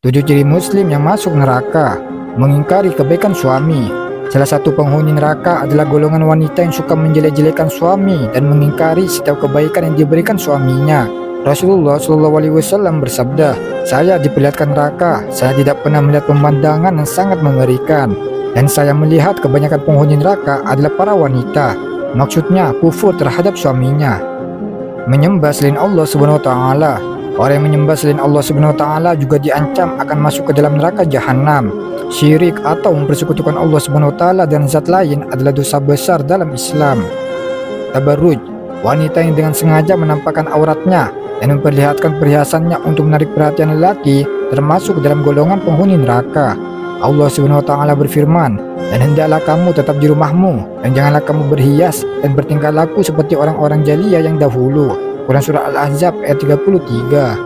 7 ciri muslim yang masuk neraka. Mengingkari kebaikan suami. Salah satu penghuni neraka adalah golongan wanita yang suka menjelek-jelekan suami dan mengingkari setiap kebaikan yang diberikan suaminya. Rasulullah SAW bersabda, "Saya diperlihatkan neraka, saya tidak pernah melihat pemandangan yang sangat mengerikan. Dan saya melihat kebanyakan penghuni neraka adalah para wanita." Maksudnya kufur terhadap suaminya. Menyembah selain Allah Subhanahu wa taala. Orang yang menyembah selain Allah Subhanahu wa taala juga diancam akan masuk ke dalam neraka jahanam. Syirik atau mempersekutukan Allah Subhanahu wa taala dan zat lain adalah dosa besar dalam Islam. Tabarruj, wanita yang dengan sengaja menampakkan auratnya dan memperlihatkan perhiasannya untuk menarik perhatian lelaki termasuk dalam golongan penghuni neraka. Allah Subhanahu wa taala berfirman, "Dan hendaklah kamu tetap di rumahmu dan janganlah kamu berhias dan bertingkah laku seperti orang-orang jahiliyah yang dahulu." Quran surah Al-Ahzab ayat 33.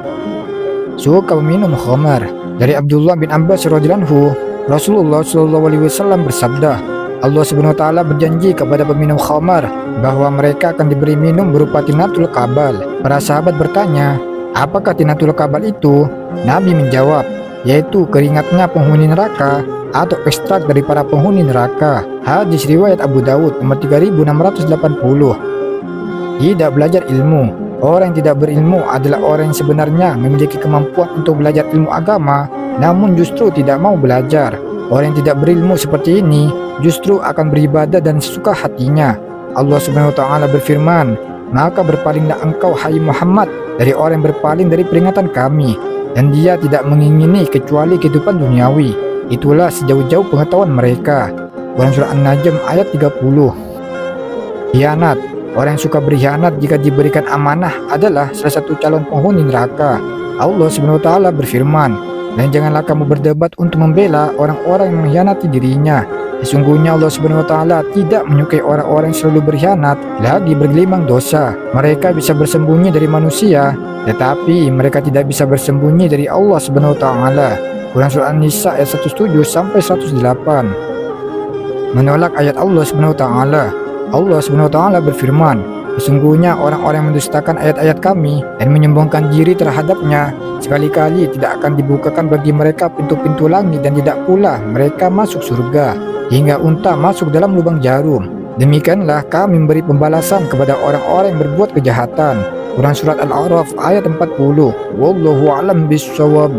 Suka meminum khamar. Dari Abdullah bin Abbas radhiyallahu anhu, Rasulullah SAW bersabda, Allah Subhanahu wa taala berjanji kepada peminum khamar bahwa mereka akan diberi minum berupa tinatul kabal. Para sahabat bertanya, "Apakah tinatul kabal itu?" Nabi menjawab, yaitu keringatnya penghuni neraka atau ekstrak dari para penghuni neraka. Hadis riwayat Abu Dawud nomor 3680. Tidak belajar ilmu. Orang yang tidak berilmu adalah orang yang sebenarnya memiliki kemampuan untuk belajar ilmu agama, namun justru tidak mau belajar. Orang yang tidak berilmu seperti ini justru akan beribadah dan sesuka hatinya. Allah Subhanahu wa taala berfirman, "Maka berpalinglah engkau hai Muhammad dari orang yang berpaling dari peringatan kami, dan dia tidak mengingini kecuali kehidupan duniawi. Itulah sejauh-jauh pengetahuan mereka." Quran surah An-Najm ayat 30. Khianat. Orang yang suka berkhianat jika diberikan amanah adalah salah satu calon penghuni neraka. Allah Subhanahu wa taala berfirman, "Dan janganlah kamu berdebat untuk membela orang-orang yang mengkhianati dirinya. Sesungguhnya Allah Subhanahu wa taala tidak menyukai orang-orang yang selalu berkhianat lagi bergelimang dosa. Mereka bisa bersembunyi dari manusia, tetapi mereka tidak bisa bersembunyi dari Allah Subhanahu wa taala." Quran surah An-Nisa ayat 107 sampai 108. Menolak ayat Allah Subhanahu wa taala. Allah Subhanahu wa taala berfirman, "Sesungguhnya orang-orang yang mendustakan ayat-ayat kami dan menyombongkan diri terhadapnya, sekali-kali tidak akan dibukakan bagi mereka pintu-pintu langit dan tidak pula mereka masuk surga, hingga unta masuk dalam lubang jarum. Demikianlah kami memberi pembalasan kepada orang-orang yang berbuat kejahatan." Quran surat Al-A'raf ayat 40. Wallahu a'lam bishawab.